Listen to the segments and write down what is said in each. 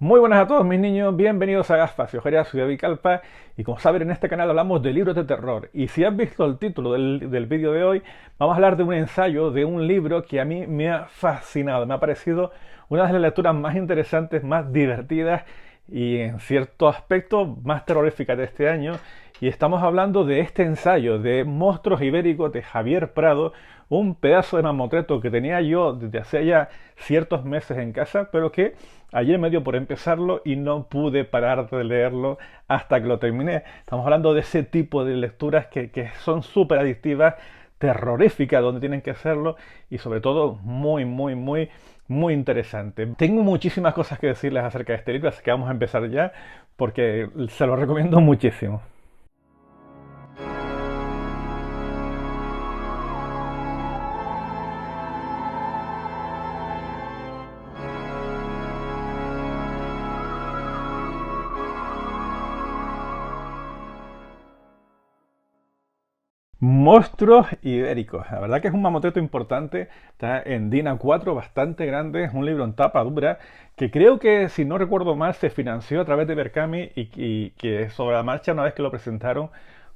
Muy buenas a todos mis niños, bienvenidos a Gafas y Ojeras, soy David Calpa y como saben en este canal hablamos de libros de terror y si has visto el título del vídeo de hoy vamos a hablar de un ensayo de un libro que a mí me ha fascinado, me ha parecido una de las lecturas más interesantes, más divertidas y en cierto aspecto más terroríficas de este año y estamos hablando de este ensayo de Monstruos Ibéricos de Javier Prado, un pedazo de mamotreto que tenía yo desde hace ya ciertos meses en casa, pero que ayer me dio por empezarlo y no pude parar de leerlo hasta que lo terminé. Estamos hablando de ese tipo de lecturas que son súper adictivas, terroríficas donde tienen que hacerlo y sobre todo muy interesante. Tengo muchísimas cosas que decirles acerca de este libro, así que vamos a empezar ya porque se lo recomiendo muchísimo. Monstruos ibéricos. La verdad que es un mamotreto importante. Está en DIN A4, bastante grande. Es un libro en tapa dura que creo que, si no recuerdo mal, se financió a través de Berkami y que sobre la marcha, una vez que lo presentaron,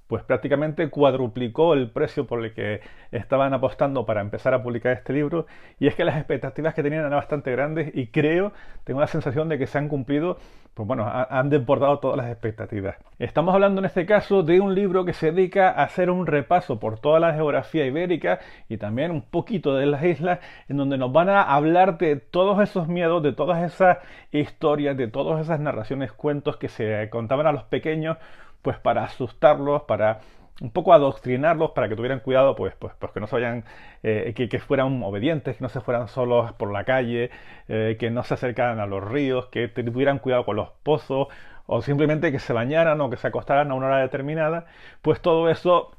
pues prácticamente cuadruplicó el precio por el que estaban apostando para empezar a publicar este libro. Y es que las expectativas que tenían eran bastante grandes y creo, tengo la sensación de que se han cumplido, pues bueno, han desbordado todas las expectativas. Estamos hablando en este caso de un libro que se dedica a hacer un repaso por toda la geografía ibérica y también un poquito de las islas, en donde nos van a hablar de todos esos miedos, de todas esas historias, de todas esas narraciones, cuentos que se contaban a los pequeños, pues para asustarlos, para un poco adoctrinarlos, para que tuvieran cuidado, pues que no se vayan, que fueran obedientes, que no se fueran solos por la calle, que no se acercaran a los ríos, que tuvieran cuidado con los pozos, o simplemente que se bañaran o que se acostaran a una hora determinada, pues todo eso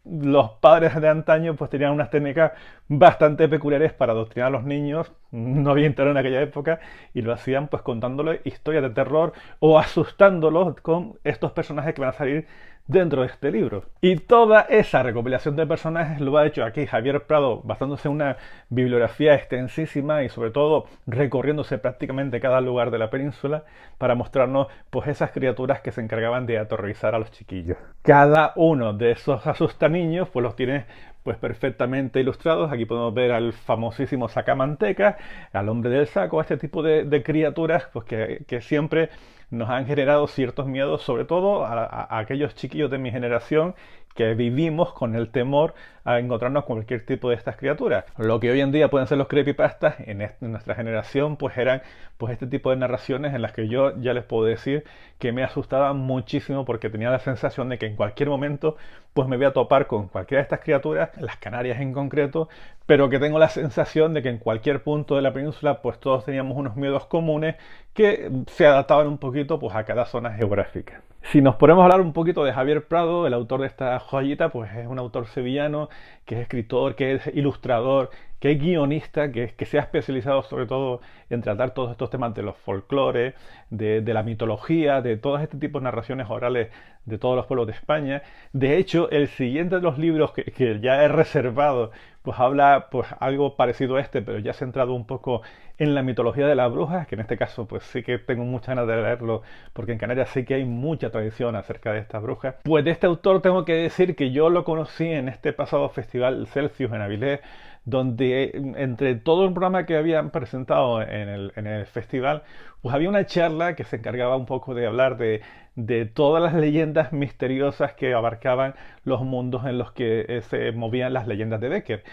los padres de antaño pues tenían unas técnicas bastante peculiares para adoctrinar a los niños, no había internet en aquella época, y lo hacían pues contándoles historias de terror o asustándolos con estos personajes que van a salir dentro de este libro. Y toda esa recopilación de personajes lo ha hecho aquí Javier Prado, basándose en una bibliografía extensísima y sobre todo recorriéndose prácticamente cada lugar de la península para mostrarnos pues esas criaturas que se encargaban de aterrorizar a los chiquillos. Cada uno de esos asustaniños pues los tiene pues perfectamente ilustrados. Aquí podemos ver al famosísimo sacamanteca, al hombre del saco, a este tipo de criaturas pues que siempre nos han generado ciertos miedos, sobre todo a aquellos chiquillos de mi generación que vivimos con el temor a encontrarnos con cualquier tipo de estas criaturas. Lo que hoy en día pueden ser los creepypastas, en nuestra generación pues eran pues este tipo de narraciones en las que yo ya les puedo decir que me asustaban muchísimo porque tenía la sensación de que en cualquier momento pues me voy a topar con cualquiera de estas criaturas, las Canarias en concreto, pero que tengo la sensación de que en cualquier punto de la península pues todos teníamos unos miedos comunes que se adaptaban un poquito pues a cada zona geográfica. Si nos ponemos a hablar un poquito de Javier Prado, el autor de esta joyita, pues es un autor sevillano que es escritor, que es ilustrador, que es guionista, que se ha especializado sobre todo en tratar todos estos temas de los folclores, de la mitología, de todos este tipo de narraciones orales de todos los pueblos de España. De hecho, el siguiente de los libros que ya he reservado, pues habla pues algo parecido a este, pero ya centrado un poco en la mitología de las brujas, que en este caso pues sí que tengo muchas ganas de leerlo, porque en Canarias sí que hay mucha tradición acerca de estas brujas. Pues de este autor tengo que decir que yo lo conocí en este pasado festival Celsius en Avilés, donde entre todo el programa que habían presentado en el festival, pues había una charla que se encargaba un poco de hablar de todas las leyendas misteriosas que abarcaban los mundos en los que se movían las leyendas de Becker.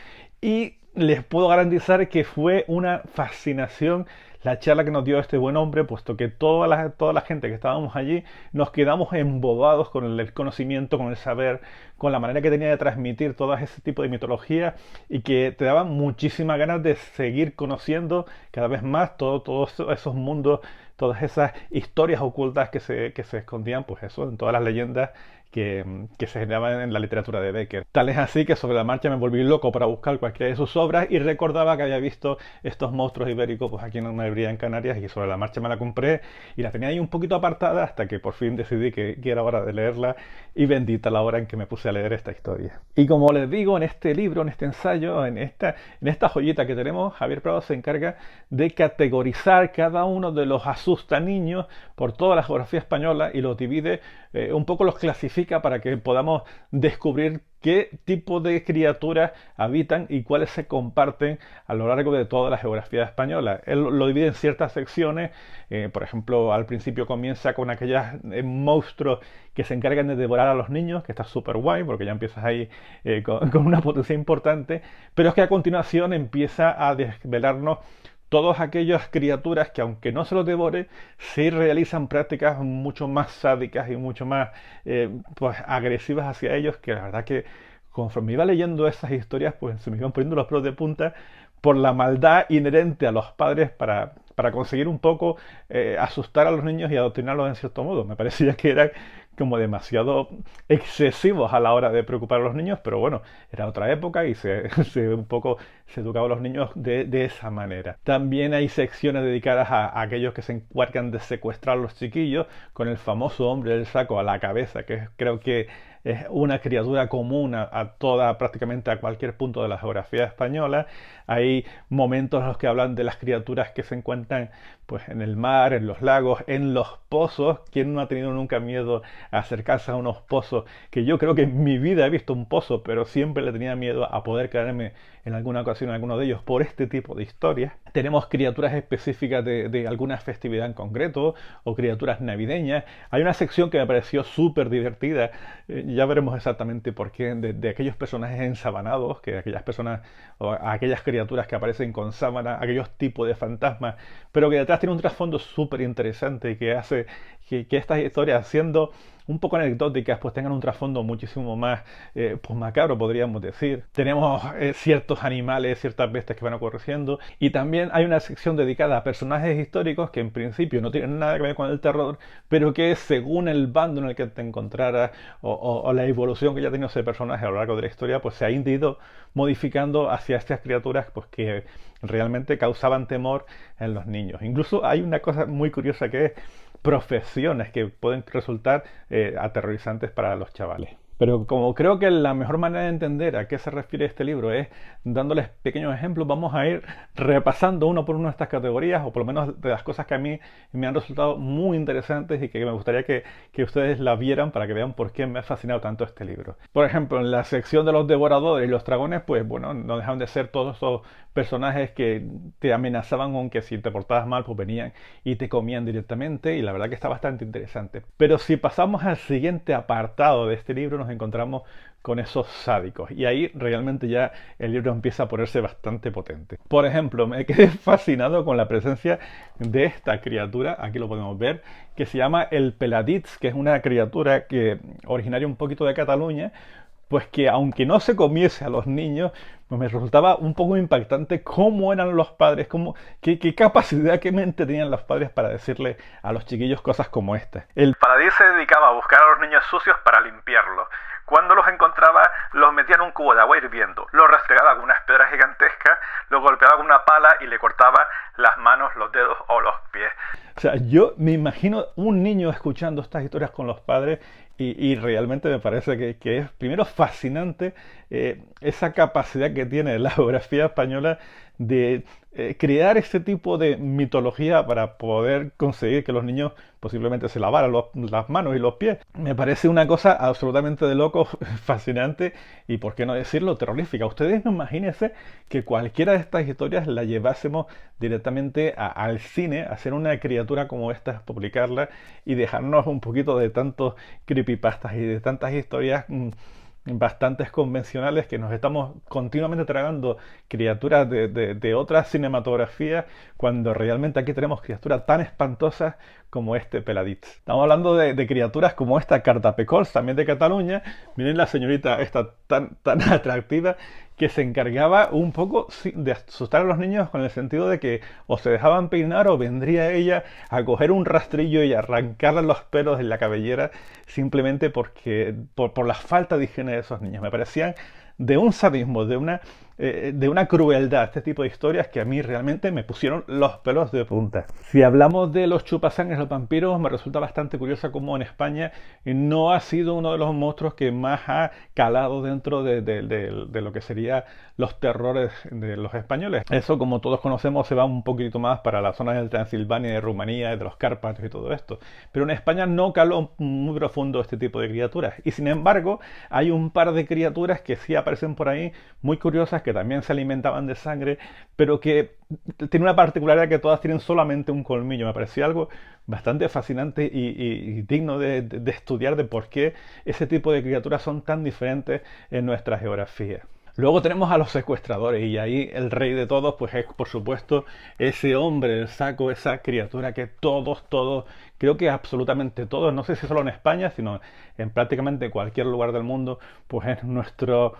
Y les puedo garantizar que fue una fascinación la charla que nos dio este buen hombre, puesto que toda la gente que estábamos allí nos quedamos embobados con el conocimiento, con el saber, con la manera que tenía de transmitir todo ese tipo de mitología y que te daban muchísimas ganas de seguir conociendo cada vez más todos esos mundos, todas esas historias ocultas que se escondían, pues eso, en todas las leyendas que se generaban en la literatura de Becker. Tal es así que sobre la marcha me volví loco para buscar cualquiera de sus obras y recordaba que había visto estos monstruos ibéricos pues aquí en una librería en Canarias y sobre la marcha me la compré y la tenía ahí un poquito apartada hasta que por fin decidí que era hora de leerla y bendita la hora en que me puse a leer esta historia. Y como les digo, en este libro, en este ensayo, en esta joyita que tenemos, Javier Prado se encarga de categorizar cada uno de los asusta niños por toda la geografía española y los divide, un poco los clasifica para que podamos descubrir qué tipo de criaturas habitan y cuáles se comparten a lo largo de toda la geografía española. Él lo divide en ciertas secciones, por ejemplo, al principio comienza con aquellos monstruos que se encargan de devorar a los niños, que está súper guay, porque ya empiezas ahí con una potencia importante, pero es que a continuación empieza a desvelarnos todas aquellas criaturas que, aunque no se los devore, sí realizan prácticas mucho más sádicas y mucho más pues, agresivas hacia ellos, que la verdad que conforme iba leyendo esas historias, pues se me iban poniendo los pelos de punta por la maldad inherente a los padres para conseguir un poco asustar a los niños y adoctrinarlos en cierto modo. Me parecía que eran como demasiado excesivos a la hora de preocupar a los niños, pero bueno, era otra época y un poco se educaba a los niños de esa manera. También hay secciones dedicadas a aquellos que se encargan de secuestrar a los chiquillos, con el famoso hombre del saco a la cabeza, que creo que es una criatura común prácticamente a cualquier punto de la geografía española. Hay momentos en los que hablan de las criaturas que se encuentran pues en el mar, en los lagos, en los pozos. ¿Quién no ha tenido nunca miedo a acercarse a unos pozos? Que yo creo que en mi vida he visto un pozo, pero siempre le tenía miedo a poder caerme en alguna ocasión en alguno de ellos por este tipo de historias. Tenemos criaturas específicas de alguna festividad en concreto o criaturas navideñas. Hay una sección que me pareció súper divertida, ya veremos exactamente por qué, de aquellos personajes ensabanados, que aquellas personas o aquellas criaturas que aparecen con sábana, aquellos tipos de fantasmas, pero que detrás tiene un trasfondo súper interesante y que hace que estas historias, siendo un poco anecdóticas, pues tengan un trasfondo muchísimo más pues macabro, podríamos decir. Tenemos ciertos animales, ciertas bestias que van ocurriendo, y también hay una sección dedicada a personajes históricos que en principio no tienen nada que ver con el terror, pero que según el bando en el que te encontraras o la evolución que ya ha tenido ese personaje a lo largo de la historia, pues se ha ido modificando hacia estas criaturas pues que realmente causaban temor en los niños. Incluso hay una cosa muy curiosa que es profesiones que pueden resultar aterrorizantes para los chavales. Pero como creo que la mejor manera de entender a qué se refiere este libro es dándoles pequeños ejemplos, vamos a ir repasando uno por uno estas categorías, o por lo menos de las cosas que a mí me han resultado muy interesantes y que me gustaría que ustedes la vieran para que vean por qué me ha fascinado tanto este libro. Por ejemplo, en la sección de los devoradores y los dragones, pues bueno, no dejan de ser todos esos personajes que te amenazaban con que si te portabas mal, pues venían y te comían directamente, y la verdad que está bastante interesante. Pero si pasamos al siguiente apartado de este libro, nos encontramos con esos sádicos, y ahí realmente ya el libro empieza a ponerse bastante potente. Por ejemplo, me quedé fascinado con la presencia de esta criatura, aquí lo podemos ver, que se llama el Peladits, que es una criatura que originaria un poquito de Cataluña, pues que aunque no se comiese a los niños, pues me resultaba un poco impactante cómo eran los padres, qué capacidad, qué mente tenían los padres para decirle a los chiquillos cosas como esta. El Paladís se dedicaba a buscar a los niños sucios para limpiarlos. Cuando los encontraba, los metía en un cubo de agua hirviendo, los restregaba con unas piedras gigantescas, los golpeaba con una pala y le cortaba las manos, los dedos o los pies. O sea, yo me imagino un niño escuchando estas historias con los padres y realmente me parece que es, primero, fascinante esa capacidad que tiene la geografía española de crear este tipo de mitología para poder conseguir que los niños posiblemente se lavaran las manos y los pies. Me parece una cosa absolutamente de loco, fascinante y, por qué no decirlo, terrorífica. Ustedes imagínense que cualquiera de estas historias la llevásemos directamente al cine, hacer una criatura como esta, publicarla y dejarnos un poquito de tantos creepypastas y de tantas historias bastantes convencionales, que nos estamos continuamente tragando criaturas de otras cinematografías, cuando realmente aquí tenemos criaturas tan espantosas como este Peladits. Estamos hablando de criaturas como esta Cartapecols, también de Cataluña. Miren la señorita esta tan atractiva, que se encargaba un poco de asustar a los niños, con el sentido de que o se dejaban peinar o vendría ella a coger un rastrillo y arrancarle los pelos de la cabellera, simplemente por la falta de higiene de esos niños. Me parecían de un sadismo, de una de una crueldad este tipo de historias que a mí realmente me pusieron los pelos de punta. Si hablamos de los chupasangres, los vampiros, me resulta bastante curiosa cómo en España no ha sido uno de los monstruos que más ha calado dentro de lo que sería los terrores de los españoles. Eso, como todos conocemos, se va un poquito más para las zonas de Transilvania, de Rumanía, de los Cárpatos y todo esto. Pero en España no caló muy profundo este tipo de criaturas. Y sin embargo, hay un par de criaturas que sí aparecen por ahí, muy curiosas, que también se alimentaban de sangre, pero que tiene una particularidad que todas tienen solamente un colmillo. Me pareció algo bastante fascinante y digno de estudiar de por qué ese tipo de criaturas son tan diferentes en nuestra geografía. Luego tenemos a los secuestradores y ahí el rey de todos pues es por supuesto ese hombre del saco, esa criatura que todos, creo que absolutamente todos, no sé si solo en España, sino en prácticamente cualquier lugar del mundo, pues es nuestro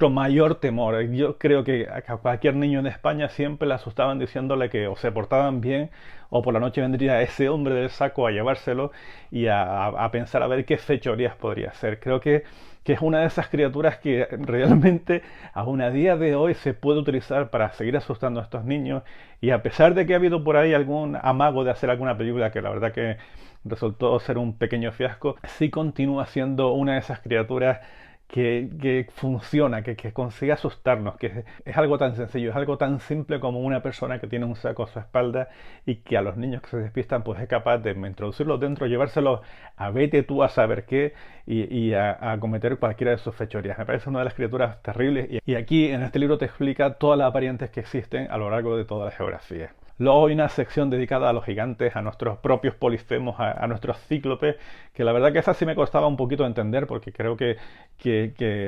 mayor temor. Yo creo que a cualquier niño en España siempre le asustaban diciéndole que o se portaban bien o por la noche vendría ese hombre del saco a llevárselo y a pensar a ver qué fechorías podría hacer. Creo que es una de esas criaturas que realmente aún a día de hoy se puede utilizar para seguir asustando a estos niños y a pesar de que ha habido por ahí algún amago de hacer alguna película que la verdad que resultó ser un pequeño fiasco, sí continúa siendo una de esas criaturas que funciona, que consigue asustarnos, que es algo tan sencillo, es algo tan simple como una persona que tiene un saco a su espalda y que a los niños que se despistan pues es capaz de introducirlos dentro, llevárselos a vete tú a saber qué y a cometer cualquiera de sus fechorías. Me parece una de las criaturas terribles y aquí en este libro te explica todas las variantes que existen a lo largo de toda la geografía. Luego hay una sección dedicada a los gigantes, a nuestros propios polifemos, a nuestros cíclopes, que la verdad que esa sí me costaba un poquito entender, porque creo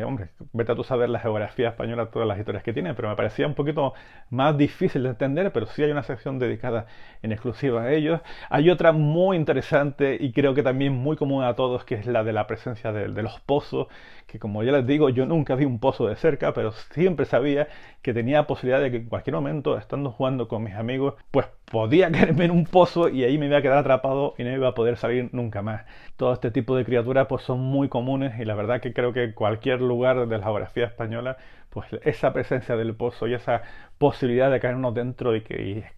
hombre, vete a tú saber la geografía española, todas las historias que tiene, pero me parecía un poquito más difícil de entender, pero sí hay una sección dedicada en exclusiva a ellos. Hay otra muy interesante y creo que también muy común a todos, que es la de la presencia de los pozos, que como ya les digo, yo nunca vi un pozo de cerca, pero siempre sabía que tenía posibilidad de que en cualquier momento, estando jugando con mis amigos, pues podía caerme en un pozo y ahí me iba a quedar atrapado y no iba a poder salir nunca más. Todo este tipo de criaturas pues son muy comunes y la verdad que creo que cualquier lugar de la geografía española, pues esa presencia del pozo y esa posibilidad de caernos dentro y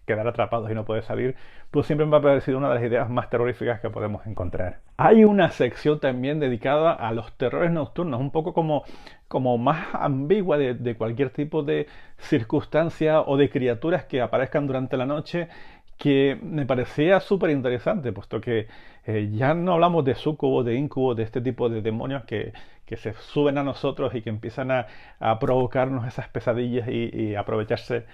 quedar atrapados y no poder salir, pues siempre me ha parecido una de las ideas más terroríficas que podemos encontrar. Hay una sección también dedicada a los terrores nocturnos, un poco como más ambigua de cualquier tipo de circunstancia o de criaturas que aparezcan durante la noche, que me parecía súper interesante, puesto que ya no hablamos de súcubos, de íncubos, de este tipo de demonios que se suben a nosotros y que empiezan a provocarnos esas pesadillas y aprovecharse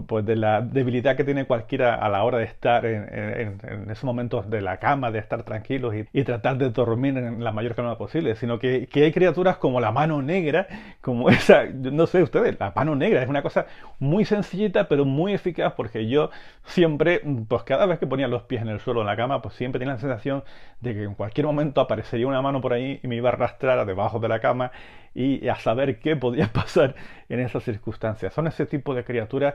pues de la debilidad que tiene cualquiera a la hora de estar en esos momentos de la cama, de estar tranquilos y tratar de dormir en la mayor calma posible, sino que hay criaturas como la mano negra, como esa, no sé ustedes, la mano negra es una cosa muy sencillita pero muy eficaz porque yo siempre, pues cada vez que ponía los pies en el suelo en la cama, pues siempre tenía la sensación de que en cualquier momento aparecería una mano por ahí y me iba a arrastrar a debajo de la cama y a saber qué podía pasar en esas circunstancias. Son ese tipo de criaturas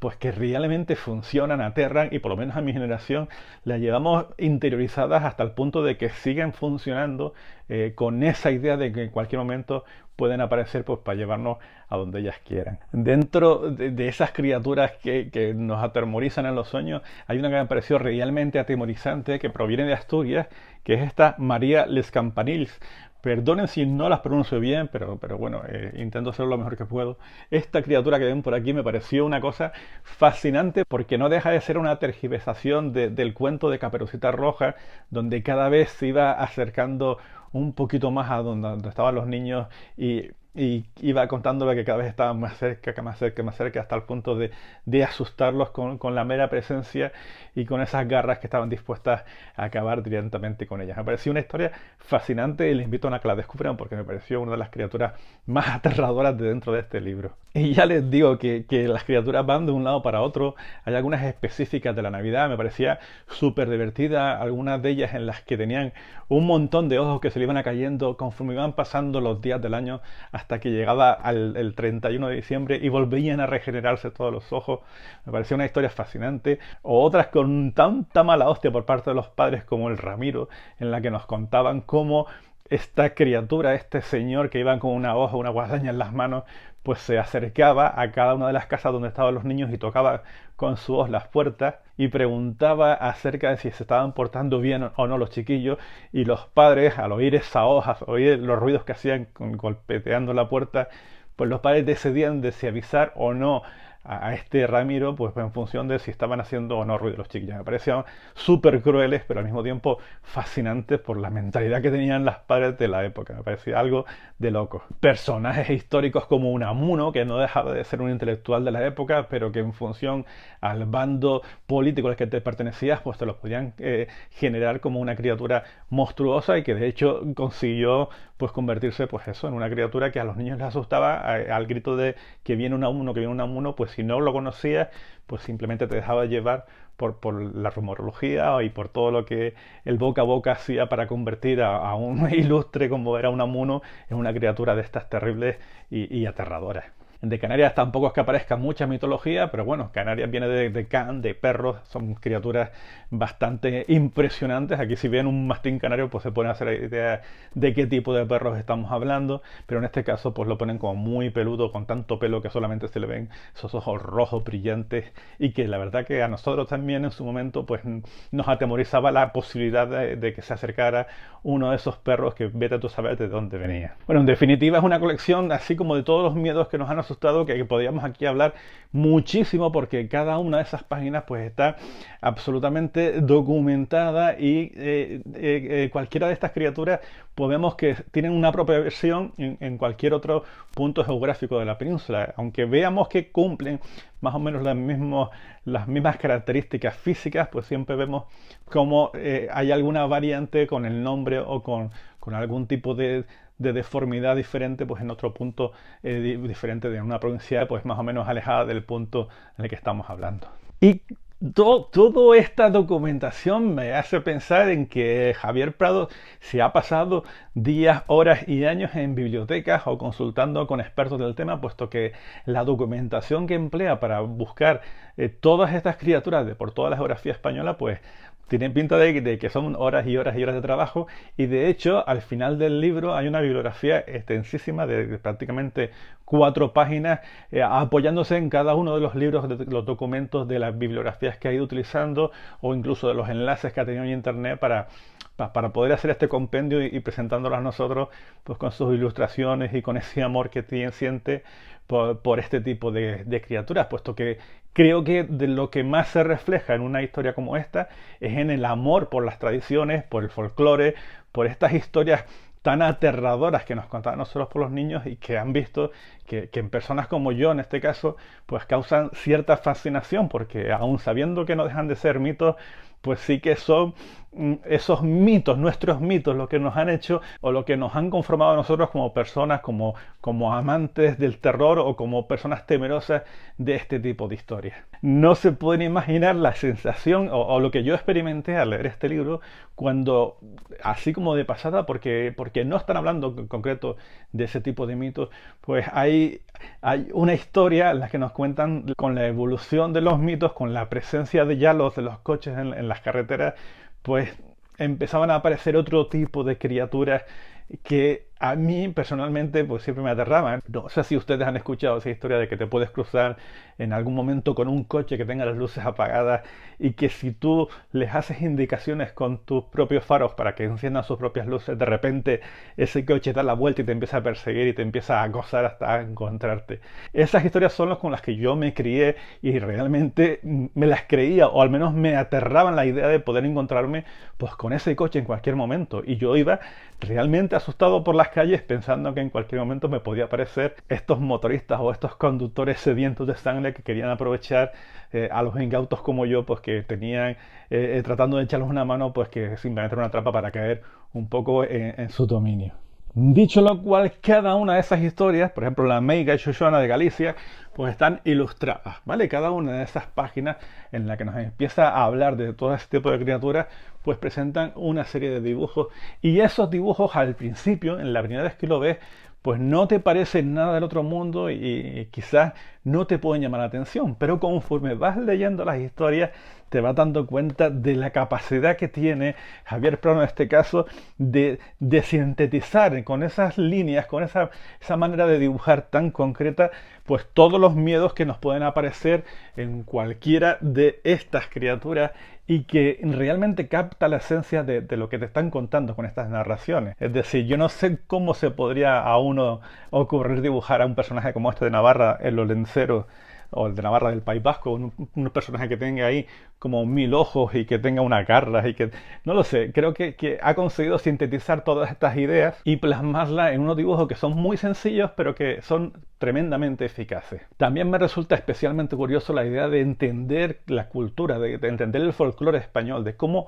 pues que realmente funcionan, aterran y por lo menos a mi generación las llevamos interiorizadas hasta el punto de que siguen funcionando con esa idea de que en cualquier momento pueden aparecer pues para llevarnos a donde ellas quieran. Dentro de esas criaturas que nos atemorizan en los sueños, hay una que me pareció realmente atemorizante que proviene de Asturias, que es esta María Les Campanils. Perdonen si no las pronuncio bien, pero bueno, intento hacerlo lo mejor que puedo. Esta criatura que ven por aquí me pareció una cosa fascinante porque no deja de ser una tergiversación del cuento de Caperucita Roja, donde cada vez se iba acercando un poquito más a donde estaban los niños y iba contándole que cada vez estaban más cerca, más cerca, más cerca, hasta el punto de asustarlos con la mera presencia y con esas garras que estaban dispuestas a acabar directamente con ellas. Me pareció una historia fascinante y les invito a que la descubran porque me pareció una de las criaturas más aterradoras de dentro de este libro. Y ya les digo que las criaturas van de un lado para otro. Hay algunas específicas de la Navidad, me parecía súper divertida, algunas de ellas en las que tenían un montón de ojos que se le iban cayendo conforme iban pasando los días del año hasta que llegaba el 31 de diciembre y volvían a regenerarse todos los ojos. Me pareció una historia fascinante. O otras con tanta mala hostia por parte de los padres como el Ramiro, en la que nos contaban cómo esta criatura, este señor que iba con una hoja, una guadaña en las manos, pues se acercaba a cada una de las casas donde estaban los niños y tocaba con su voz las puertas y preguntaba acerca de si se estaban portando bien o no los chiquillos, y los padres, al oír esa hoja, oír los ruidos que hacían golpeteando la puerta, pues los padres decidían de si avisar o no a este Ramiro, pues en función de si estaban haciendo o no ruido los chiquillos. Me parecían súper crueles, pero al mismo tiempo fascinantes por la mentalidad que tenían las padres de la época. Me parecía algo de loco. Personajes históricos como Unamuno, que no dejaba de ser un intelectual de la época, pero que en función al bando político al que te pertenecías, pues te los podían generar como una criatura monstruosa, y que de hecho consiguió pues convertirse pues eso en una criatura que a los niños les asustaba al grito de que viene Unamuno, que viene Unamuno. Pues si no lo conocías, pues simplemente te dejaba llevar por la rumorología y por todo lo que el boca a boca hacía para convertir a un ilustre como era Unamuno en una criatura de estas terribles y aterradoras. De Canarias tampoco es que aparezca mucha mitología, pero bueno, Canarias viene de can, de perros, son criaturas bastante impresionantes. Aquí si ven un mastín canario, pues se pueden hacer idea de qué tipo de perros estamos hablando, pero en este caso pues lo ponen como muy peludo, con tanto pelo que solamente se le ven esos ojos rojos brillantes, y que la verdad que a nosotros también en su momento pues nos atemorizaba la posibilidad de que se acercara uno de esos perros que vete tú a saber de dónde venía. Bueno, en definitiva es una colección así como de todos los miedos que nos han asustado, que podríamos aquí hablar muchísimo, porque cada una de esas páginas pues está absolutamente documentada, y cualquiera de estas criaturas pues vemos que tienen una propia versión en cualquier otro punto geográfico de la península, aunque veamos que cumplen más o menos las mismas características físicas, pues siempre vemos como hay alguna variante con el nombre o con algún tipo de deformidad diferente, pues en otro punto diferente de una provincia pues más o menos alejada del punto en el que estamos hablando. Y toda esta documentación me hace pensar en que Javier Prado se ha pasado días, horas y años en bibliotecas o consultando con expertos del tema, puesto que la documentación que emplea para buscar todas estas criaturas por toda la geografía española, pues tienen pinta de que son horas y horas y horas de trabajo. Y de hecho al final del libro hay una bibliografía extensísima de prácticamente 4 páginas apoyándose en cada uno de los libros, de los documentos, de las bibliografías que ha ido utilizando, o incluso de los enlaces que ha tenido en internet para poder hacer este compendio y presentándolo a nosotros pues con sus ilustraciones y con ese amor que siente por este tipo de criaturas, puesto que creo que de lo que más se refleja en una historia como esta es en el amor por las tradiciones, por el folclore, por estas historias tan aterradoras que nos contaban nosotros por los niños, y que han visto que en personas como yo, en este caso, pues causan cierta fascinación, porque aún sabiendo que no dejan de ser mitos, pues sí que son esos mitos, nuestros mitos, lo que nos han hecho o lo que nos han conformado a nosotros como personas, como amantes del terror o como personas temerosas de este tipo de historias. No se pueden imaginar la sensación o lo que yo experimenté al leer este libro, cuando, así como de pasada, porque no están hablando en concreto de ese tipo de mitos, pues hay una historia en la que nos cuentan con la evolución de los mitos, con la presencia de los coches en las carreteras, pues empezaban a aparecer otro tipo de criaturas que a mí personalmente pues siempre me aterraban. No sé si ustedes han escuchado esa historia de que te puedes cruzar en algún momento con un coche que tenga las luces apagadas, y que si tú les haces indicaciones con tus propios faros para que enciendan sus propias luces, de repente ese coche da la vuelta y te empieza a perseguir y te empieza a acosar hasta encontrarte. Esas historias son las con las que yo me crié, y realmente me las creía, o al menos me aterraban la idea de poder encontrarme pues con ese coche en cualquier momento, y yo iba realmente asustado por las calles pensando que en cualquier momento me podía aparecer estos motoristas o estos conductores sedientos de sangre que querían aprovechar a los incautos como yo, pues que tenían tratando de echarles una mano, pues que simplemente era una trampa para caer un poco en su dominio. Dicho lo cual, cada una de esas historias, por ejemplo la Meiga y Xoxona de Galicia, pues están ilustradas, ¿vale? Cada una de esas páginas en la que nos empieza a hablar de todo este tipo de criaturas, pues presentan una serie de dibujos, y esos dibujos al principio, en la primera vez que lo ves, pues no te parecen nada del otro mundo y quizás no te pueden llamar la atención, pero conforme vas leyendo las historias te vas dando cuenta de la capacidad que tiene Javier Prado en este caso de sintetizar con esas líneas, con esa manera de dibujar tan concreta, pues todos los miedos que nos pueden aparecer en cualquiera de estas criaturas y que realmente capta la esencia de lo que te están contando con estas narraciones. Es decir, yo no sé cómo se podría a uno ocurrir dibujar a un personaje como este de Navarra en los lenceros o el de Navarra del País Vasco, un personaje que tenga ahí como 1000 ojos y que tenga unas garras y que, no lo sé, creo que ha conseguido sintetizar todas estas ideas y plasmarlas en unos dibujos que son muy sencillos pero que son tremendamente eficaces. También me resulta especialmente curioso la idea de entender la cultura, de entender el folclore español, de cómo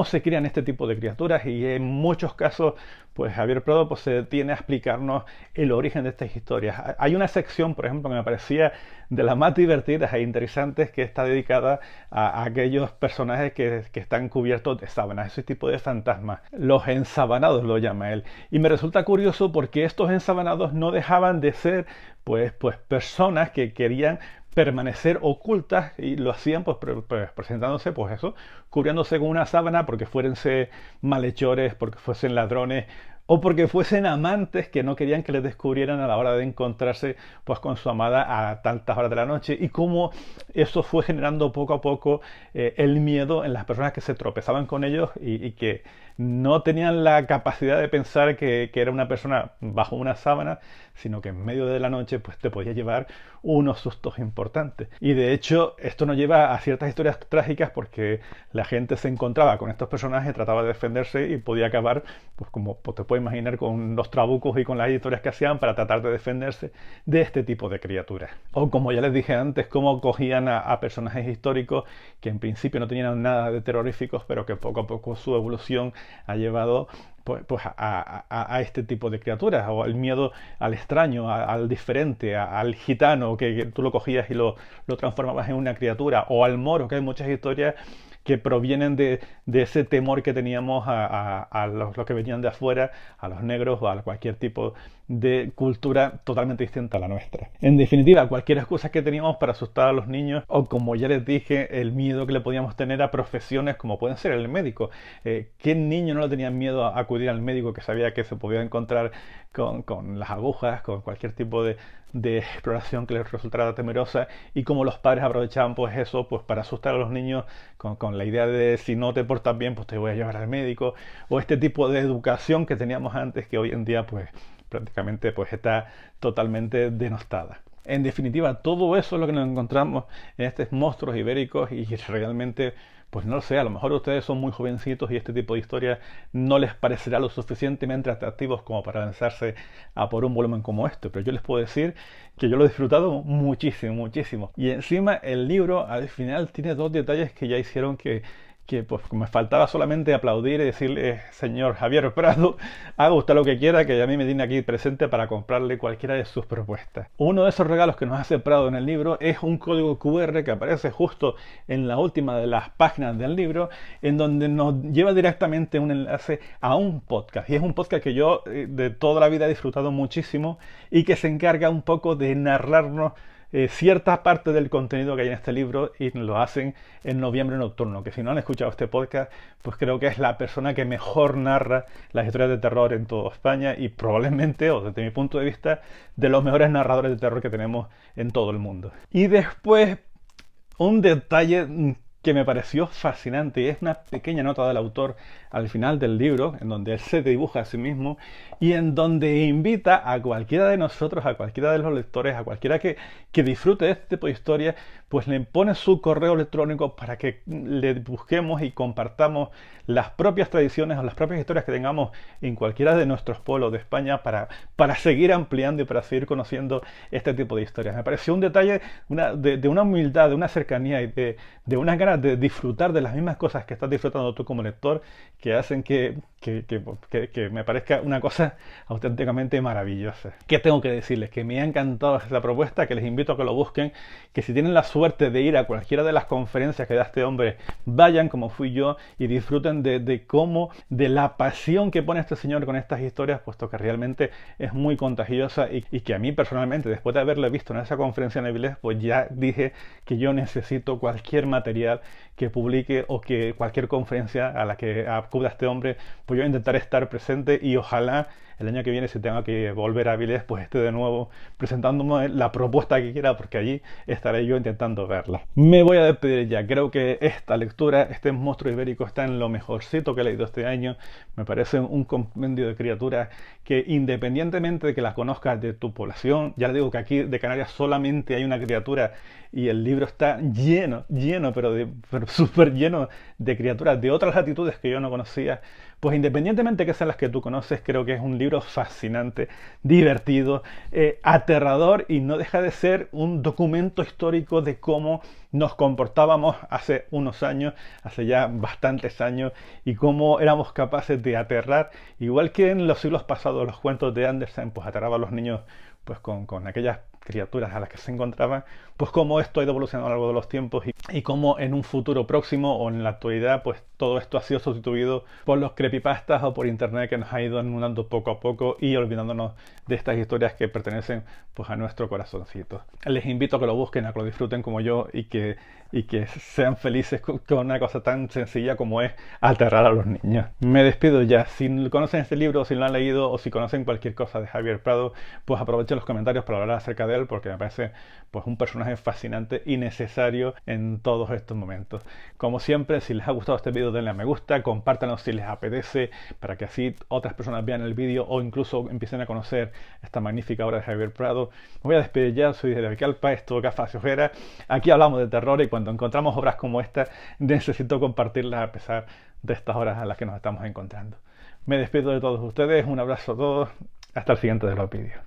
se crean este tipo de criaturas y en muchos casos pues Javier Prado pues, se detiene a explicarnos el origen de estas historias. Hay una sección, por ejemplo, que me parecía de las más divertidas e interesantes que está dedicada a aquellos personajes que están cubiertos de sábanas, ese tipo de fantasmas. Los ensabanados lo llama él. Y me resulta curioso porque estos ensabanados no dejaban de ser pues personas que querían permanecer ocultas y lo hacían pues presentándose pues eso, cubriéndose con una sábana porque fuerense malhechores, porque fuesen ladrones o porque fuesen amantes que no querían que les descubrieran a la hora de encontrarse pues con su amada a tantas horas de la noche y cómo eso fue generando poco a poco el miedo en las personas que se tropezaban con ellos y que no tenían la capacidad de pensar que era una persona bajo una sábana, sino que en medio de la noche pues te podía llevar unos sustos importantes. Y de hecho esto nos lleva a ciertas historias trágicas porque la gente se encontraba con estos personajes, trataba de defenderse y podía acabar, pues como te puedes imaginar, con los trabucos y con las historias que hacían para tratar de defenderse de este tipo de criaturas. O como ya les dije antes, cómo cogían a personajes históricos que en principio no tenían nada de terroríficos, pero que poco a poco su evolución ha llevado pues a este tipo de criaturas, o el miedo al extraño, al diferente, al gitano, que tú lo cogías y lo transformabas en una criatura, o al moro, que hay muchas historias que provienen de ese temor que teníamos a los que venían de afuera, a los negros o a cualquier tipo de cultura totalmente distinta a la nuestra. En definitiva, cualquier excusa que teníamos para asustar a los niños, o como ya les dije, el miedo que le podíamos tener a profesiones como pueden ser el médico. ¿Qué niño no le tenía miedo a acudir al médico que sabía que se podía encontrar con las agujas, con cualquier tipo de exploración que les resultara temerosa, y como los padres aprovechaban pues eso pues para asustar a los niños con la idea de si no te portas bien pues te voy a llevar al médico, o este tipo de educación que teníamos antes que hoy en día pues prácticamente pues está totalmente denostada. En definitiva, todo eso es lo que nos encontramos en estos monstruos ibéricos y realmente, pues no lo sé, a lo mejor ustedes son muy jovencitos y este tipo de historias no les parecerá lo suficientemente atractivos como para lanzarse a por un volumen como este, pero yo les puedo decir que yo lo he disfrutado muchísimo, muchísimo. Y encima el libro al final tiene dos detalles que ya hicieron que pues me faltaba solamente aplaudir y decirle, señor Javier Prado, haga usted lo que quiera, que a mí me tiene aquí presente para comprarle cualquiera de sus propuestas. Uno de esos regalos que nos hace Prado en el libro es un código QR que aparece justo en la última de las páginas del libro, en donde nos lleva directamente un enlace a un podcast. Y es un podcast que yo de toda la vida he disfrutado muchísimo y que se encarga un poco de narrarnos cierta parte del contenido que hay en este libro, y lo hacen en Noviembre Nocturno, que si no han escuchado este podcast, pues creo que es la persona que mejor narra las historias de terror en toda España y probablemente, o desde mi punto de vista, de los mejores narradores de terror que tenemos en todo el mundo. Y después, un detalle que me pareció fascinante, y es una pequeña nota del autor al final del libro, en donde él se dibuja a sí mismo y en donde invita a cualquiera de nosotros, a cualquiera de los lectores, a cualquiera que disfrute de este tipo de historia, pues le pone su correo electrónico para que le busquemos y compartamos las propias tradiciones o las propias historias que tengamos en cualquiera de nuestros pueblos de España para seguir ampliando y para seguir conociendo este tipo de historias. Me pareció un detalle de una humildad, de una cercanía y de unas ganas de disfrutar de las mismas cosas que estás disfrutando tú como lector, que hacen que que me parezca una cosa auténticamente maravillosa. ¿Qué tengo que decirles? Que me ha encantado esta propuesta, que les invito a que lo busquen, que si tienen la suerte de ir a cualquiera de las conferencias que da este hombre, vayan como fui yo y disfruten de la pasión que pone este señor con estas historias, puesto que realmente es muy contagiosa y que a mí personalmente, después de haberle visto en esa conferencia en Avilés, pues ya dije que yo necesito cualquier material que publique o que cualquier conferencia a la que acuda este hombre, pues yo intentaré estar presente y ojalá el año que viene, si tengo que volver a Avilés, pues esté de nuevo presentándome la propuesta que quiera, porque allí estaré yo intentando verla. Me voy a despedir ya. Creo que esta lectura, este monstruo ibérico, está en lo mejorcito que he leído este año. Me parece un compendio de criaturas que, independientemente de que las conozcas de tu población, ya le digo que aquí de Canarias solamente hay una criatura y el libro está lleno, pero súper lleno de criaturas de otras latitudes que yo no conocía. Pues independientemente de que sean las que tú conoces, creo que es un libro fascinante, divertido, aterrador, y no deja de ser un documento histórico de cómo nos comportábamos hace unos años, hace ya bastantes años, y cómo éramos capaces de aterrar, igual que en los siglos pasados los cuentos de Andersen pues aterraban a los niños pues con aquellas criaturas a las que se encontraban, pues cómo esto ha ido evolucionando a lo largo de los tiempos y cómo en un futuro próximo o en la actualidad pues todo esto ha sido sustituido por los creepypastas o por internet, que nos ha ido inundando poco a poco y olvidándonos de estas historias que pertenecen pues a nuestro corazoncito. Les invito a que lo busquen, a que lo disfruten como yo y que sean felices con una cosa tan sencilla como es aterrar a los niños. Me despido ya. Si conocen este libro, si lo han leído o si conocen cualquier cosa de Javier Prado, pues aprovechen los comentarios para hablar acerca de él, porque me parece pues un personaje fascinante y necesario en todos estos momentos. Como siempre, si les ha gustado este vídeo, denle a me gusta, compártanlo si les apetece, para que así otras personas vean el vídeo o incluso empiecen a conocer esta magnífica obra de Javier Prado. Me voy a despedir ya. Soy de Vicalpa, esto Gafas y Ojeras. Aquí hablamos de terror y cuando encontramos obras como esta necesito compartirlas a pesar de estas horas a las que nos estamos encontrando. Me despido de todos ustedes, un abrazo a todos, hasta el siguiente de los vídeos.